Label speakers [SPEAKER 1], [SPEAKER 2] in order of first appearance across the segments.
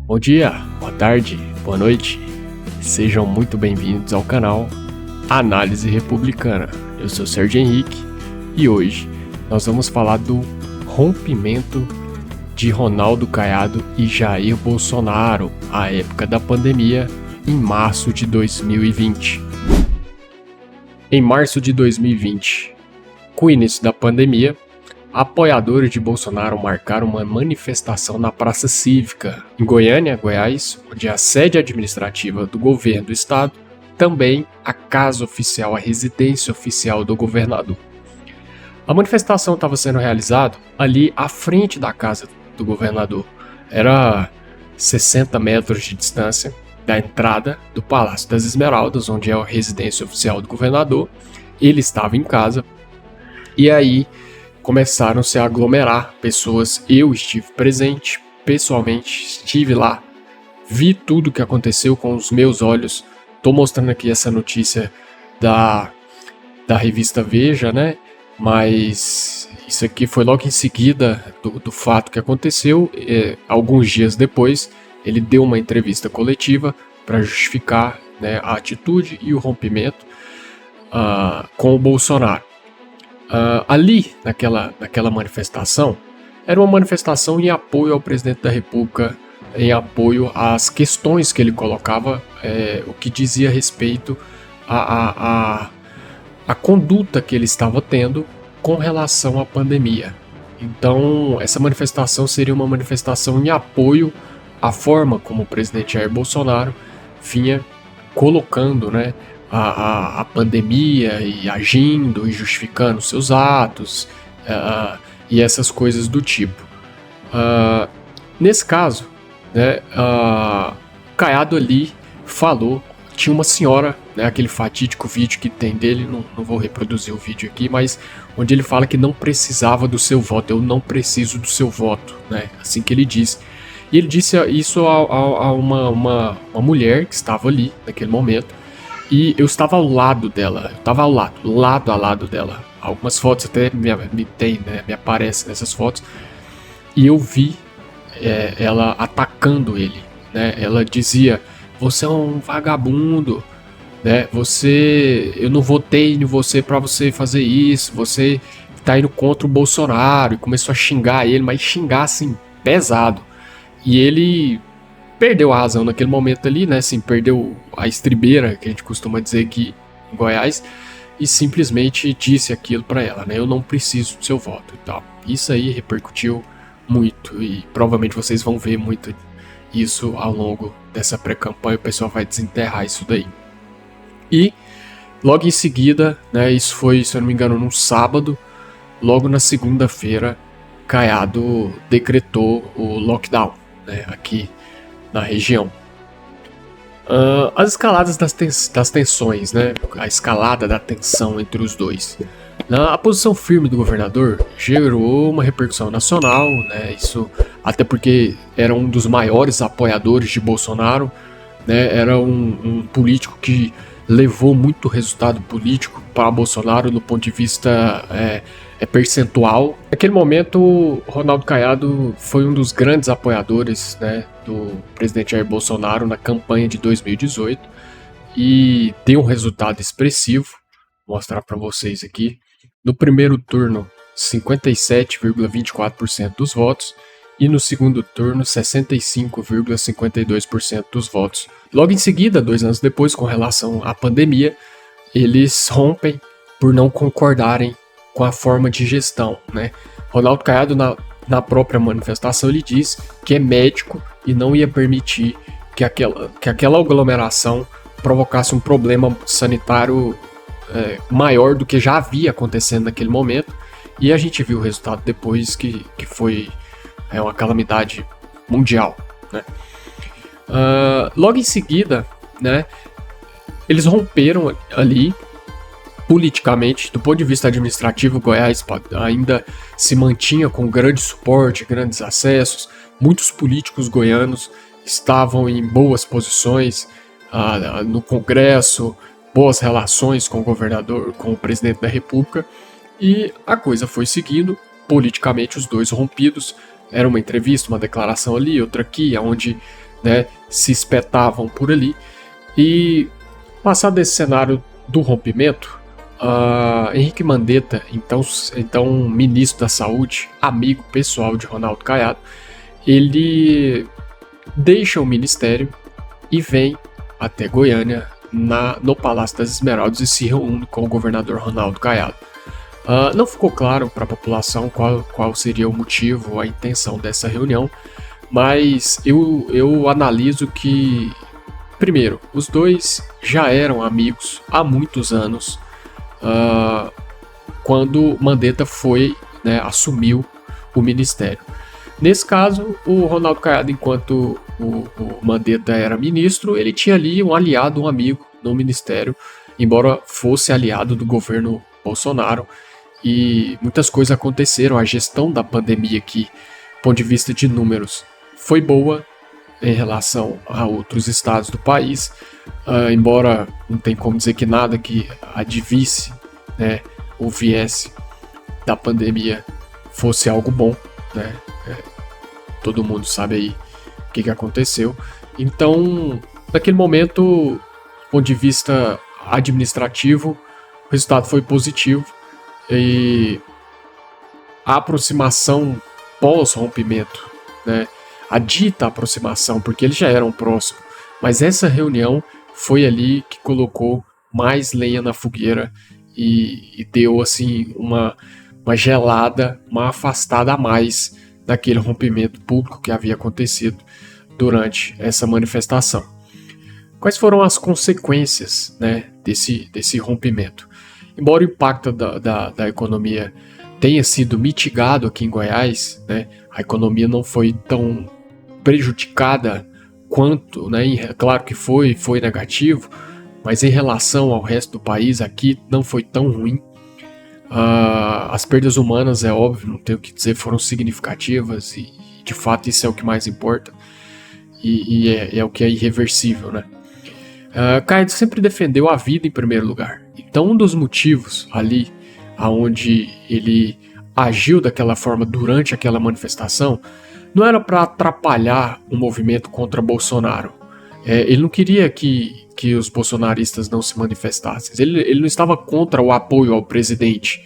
[SPEAKER 1] Bom dia, boa tarde, boa noite. Sejam muito bem-vindos ao canal Análise Republicana. Eu sou Sérgio Henrique e hoje nós vamos falar do rompimento de Ronaldo Caiado e Jair Bolsonaro à época da pandemia em março de 2020. Em março de 2020, com o início da pandemia, apoiadores de Bolsonaro marcaram uma manifestação na Praça Cívica, em Goiânia, Goiás, onde é a sede administrativa do governo do estado, também a casa oficial, a residência oficial do governador. A manifestação estava sendo realizada ali à frente da casa do governador. Era 60 metros de distância da entrada do Palácio das Esmeraldas, onde é a residência oficial do governador. Ele estava em casa e aí começaram -se a aglomerar pessoas. Eu estive presente, pessoalmente estive lá, vi tudo o que aconteceu com os meus olhos. Estou mostrando aqui essa notícia da revista Veja, né? Mas isso aqui foi logo em seguida do fato que aconteceu. Alguns dias depois, ele deu uma entrevista coletiva para justificar, né, a atitude e o rompimento com o Bolsonaro. Ali, naquela manifestação, era uma manifestação em apoio ao presidente da República, em apoio às questões que ele colocava, o que dizia respeito à conduta que ele estava tendo com relação à pandemia. Então, essa manifestação seria uma manifestação em apoio à forma como o presidente Jair Bolsonaro vinha colocando, né, a pandemia e agindo e justificando seus atos e essas coisas do tipo. Nesse caso, né, Caiado ali falou, tinha uma senhora, né, aquele fatídico vídeo que tem dele, não vou reproduzir o vídeo aqui, mas onde ele fala que não precisava do seu voto. Eu não preciso do seu voto, né, assim que ele disse. E ele disse isso a uma mulher que estava ali naquele momento. E eu estava ao lado dela, eu estava lado a lado dela. Algumas fotos até me aparecem nessas fotos. E eu vi ela atacando ele, né? Ela dizia: você é um vagabundo, né? Eu não votei em você para você fazer isso, você tá indo contra o Bolsonaro. E começou a xingar ele, mas xingar assim, pesado. E ele perdeu a razão naquele momento ali, né? Assim, perdeu a estribeira, que a gente costuma dizer aqui em Goiás, e simplesmente disse aquilo para ela, né? Eu não preciso do seu voto e tal. Isso aí repercutiu muito e provavelmente vocês vão ver muito isso ao longo dessa pré-campanha. O pessoal vai desenterrar isso daí. E logo em seguida, né? Isso foi, se eu não me engano, num sábado. Logo na segunda-feira, Caiado decretou o lockdown, né? Aqui na região. As escaladas das tensões, né? A escalada da tensão entre os dois. A posição firme do governador gerou uma repercussão nacional, né? Isso até porque era um dos maiores apoiadores de Bolsonaro, né? Era um político que levou muito resultado político para Bolsonaro no ponto de vista percentual. Naquele momento, Ronaldo Caiado foi um dos grandes apoiadores, né, do presidente Jair Bolsonaro na campanha de 2018 e deu um resultado expressivo. Vou mostrar para vocês aqui. No primeiro turno, 57,24% dos votos e no segundo turno, 65,52% dos votos. Logo em seguida, 2 anos depois, com relação à pandemia, eles rompem por não concordarem com a forma de gestão, né? Ronaldo Caiado, na própria manifestação, ele diz que é médico e não ia permitir que aquela aglomeração provocasse um problema sanitário maior do que já havia acontecendo naquele momento. E a gente viu o resultado depois, que foi uma calamidade mundial, né? Logo em seguida, né, eles romperam ali politicamente. Do ponto de vista administrativo, Goiás ainda se mantinha com grande suporte, grandes acessos. Muitos políticos goianos estavam em boas posições no Congresso, boas relações com o governador, com o presidente da República. E a coisa foi seguindo, politicamente os dois rompidos. Era uma entrevista, uma declaração ali, outra aqui, onde né, se espetavam por ali. E passado esse cenário do rompimento, Henrique Mandetta, então ministro da Saúde, amigo pessoal de Ronaldo Caiado, ele deixa o ministério e vem até Goiânia, no Palácio das Esmeraldas, e se reúne com o governador Ronaldo Caiado. Não ficou claro para a população qual seria o motivo, a intenção dessa reunião, mas eu analiso que, primeiro, os dois já eram amigos há muitos anos, quando Mandetta assumiu o ministério. Nesse caso, o Ronaldo Caiado, enquanto o Mandetta era ministro, ele tinha ali um aliado, um amigo no ministério, embora fosse aliado do governo Bolsonaro, e muitas coisas aconteceram. A gestão da pandemia aqui, do ponto de vista de números, foi boa em relação a outros estados do país, embora não tem como dizer que nada que advisse, né, ou viesse da pandemia fosse algo bom, né? Todo mundo sabe aí o que aconteceu. Então, naquele momento, do ponto de vista administrativo, o resultado foi positivo, e a aproximação pós-rompimento, né, a dita aproximação, porque eles já eram próximos, mas essa reunião foi ali que colocou mais lenha na fogueira e deu assim uma gelada, uma afastada a mais daquele rompimento público que havia acontecido durante essa manifestação. Quais foram as consequências, né, desse rompimento? Embora o impacto da economia tenha sido mitigado aqui em Goiás, né, a economia não foi tão prejudicada quanto, né, claro que foi negativo, mas em relação ao resto do país aqui não foi tão ruim. As perdas humanas, é óbvio, não tenho o que dizer, foram significativas, e de fato isso é o que mais importa, e é o que é irreversível, né? Caiado sempre defendeu a vida em primeiro lugar. Então, um dos motivos ali aonde ele agiu daquela forma durante aquela manifestação não era para atrapalhar o movimento contra Bolsonaro. Ele não queria que os bolsonaristas não se manifestassem. Ele não estava contra o apoio ao presidente.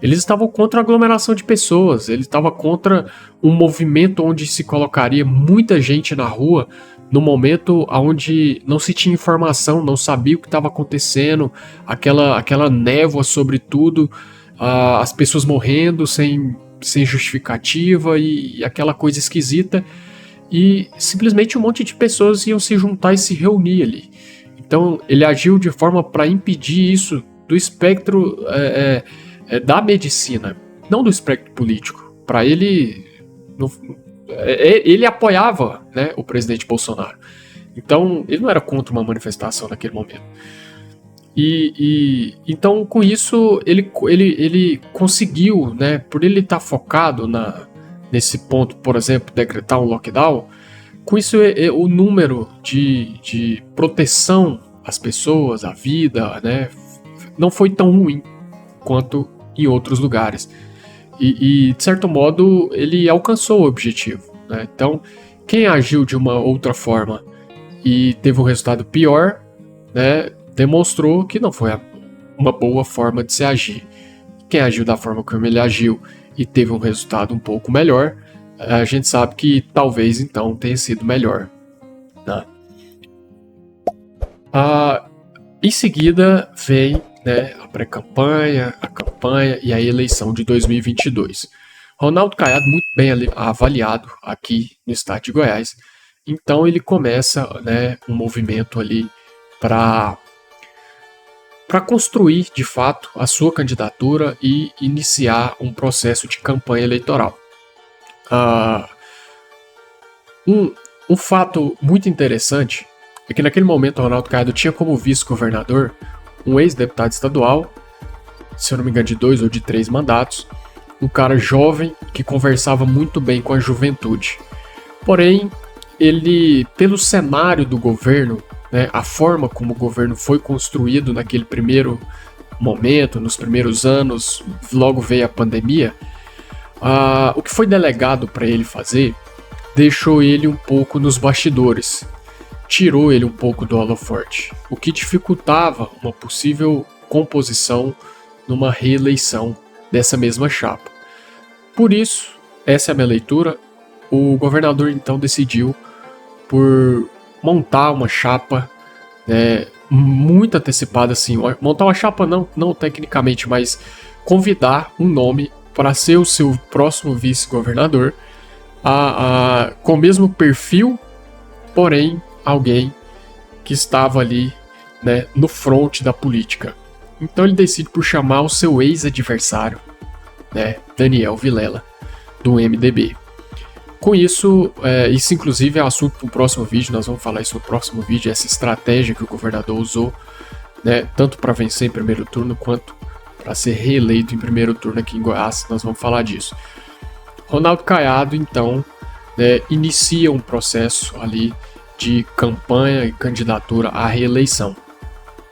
[SPEAKER 1] Eles estavam contra a aglomeração de pessoas. Ele estava contra um movimento onde se colocaria muita gente na rua no momento onde não se tinha informação, não sabia o que estava acontecendo, aquela névoa sobre tudo, as pessoas morrendo sem justificativa e aquela coisa esquisita, e simplesmente um monte de pessoas iam se juntar e se reunir ali. Então ele agiu de forma para impedir isso do espectro da medicina, não do espectro político. Para ele, ele apoiava, né, o presidente Bolsonaro. Então ele não era contra uma manifestação naquele momento. Então com isso ele conseguiu, né, por ele estar focado nesse ponto, por exemplo, decretar um lockdown. Com isso, o número de proteção às pessoas, à vida, né, não foi tão ruim quanto em outros lugares. E de certo modo, ele alcançou o objetivo, né? Então, quem agiu de uma outra forma e teve um resultado pior, né, demonstrou que não foi uma boa forma de se agir. Quem agiu da forma como ele agiu e teve um resultado um pouco melhor, a gente sabe que talvez então tenha sido melhor, né? Em seguida vem, né, a pré-campanha, a campanha e a eleição de 2022. Ronaldo Caiado, muito bem avaliado aqui no estado de Goiás, então ele começa, né, um movimento ali para construir de fato a sua candidatura e iniciar um processo de campanha eleitoral. Um fato muito interessante é que naquele momento o Ronaldo Caiado tinha como vice-governador um ex-deputado estadual, se eu não me engano de 2 ou de 3 mandatos, um cara jovem que conversava muito bem com a juventude. Porém, ele, pelo cenário do governo, né, a forma como o governo foi construído naquele primeiro momento, nos primeiros anos, logo veio a pandemia, o que foi delegado para ele fazer deixou ele um pouco nos bastidores, tirou ele um pouco do holofote, o que dificultava uma possível composição numa reeleição dessa mesma chapa. Por isso, essa é a minha leitura, o governador então decidiu por montar uma chapa, né, muito antecipada, assim, montar uma chapa não tecnicamente, mas convidar um nome para ser o seu próximo vice-governador, com o mesmo perfil, porém alguém que estava ali, né, no front da política. Então ele decide por chamar o seu ex-adversário, né, Daniel Vilela, do MDB. Com isso, isso inclusive é assunto para o próximo vídeo, nós vamos falar isso no próximo vídeo, essa estratégia que o governador usou, né, tanto para vencer em primeiro turno quanto para ser reeleito em primeiro turno aqui em Goiás, nós vamos falar disso. Ronaldo Caiado, então, né, inicia um processo ali de campanha e candidatura à reeleição.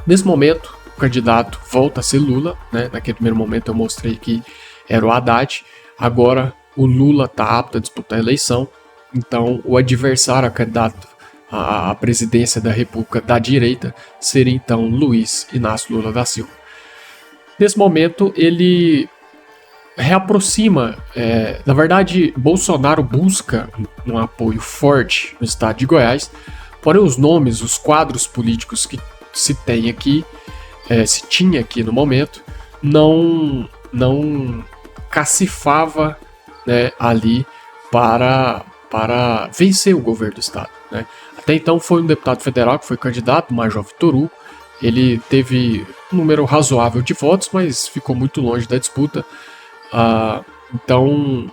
[SPEAKER 1] Nesse momento, o candidato volta a ser Lula, né, naquele primeiro momento eu mostrei que era o Haddad, agora o Lula está apto a disputar a eleição, então o adversário a candidato à presidência da República da direita seria então Luiz Inácio Lula da Silva. Nesse momento ele reaproxima, na verdade Bolsonaro busca um apoio forte no estado de Goiás, porém os nomes, os quadros políticos que se tem aqui, se tinha aqui no momento, não cacifava, né, ali para vencer o governo do estado, né? Até então foi um deputado federal que foi candidato, o Major Vitor Hugo. Ele teve um número razoável de votos, mas ficou muito longe da disputa. Então,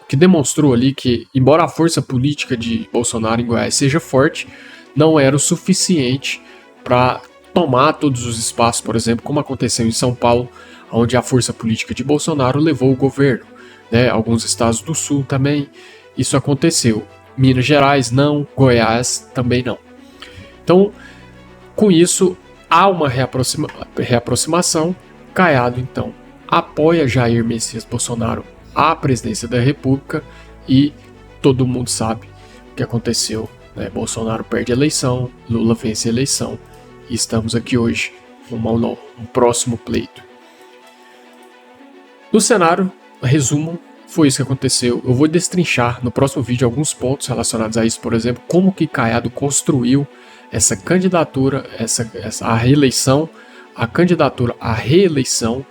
[SPEAKER 1] o que demonstrou ali que, embora a força política de Bolsonaro em Goiás seja forte, não era o suficiente para tomar todos os espaços, por exemplo, como aconteceu em São Paulo, onde a força política de Bolsonaro levou o governo, né? Alguns estados do sul também isso aconteceu. Minas Gerais não, Goiás também não. Então, com isso, há uma reaproximação. Caiado, então, apoia Jair Messias Bolsonaro à presidência da República e todo mundo sabe o que aconteceu, né? Bolsonaro perde a eleição, Lula vence a eleição e estamos aqui hoje num próximo pleito. No cenário, resumo, foi isso que aconteceu. Eu vou destrinchar no próximo vídeo alguns pontos relacionados a isso, por exemplo, como que Caiado construiu essa candidatura, a reeleição, a candidatura à reeleição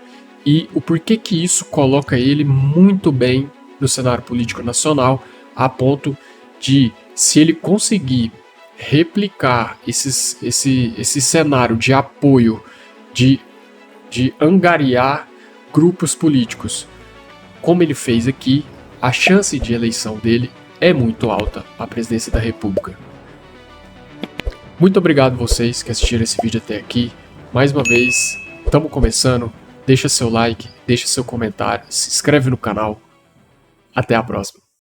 [SPEAKER 1] e o porquê que isso coloca ele muito bem no cenário político nacional, a ponto de, se ele conseguir replicar esse cenário de apoio, de angariar grupos políticos, como ele fez aqui, a chance de eleição dele é muito alta à presidência da República. Muito obrigado vocês que assistiram esse vídeo até aqui. Mais uma vez, estamos começando. Deixa seu like, deixa seu comentário, se inscreve no canal. Até a próxima.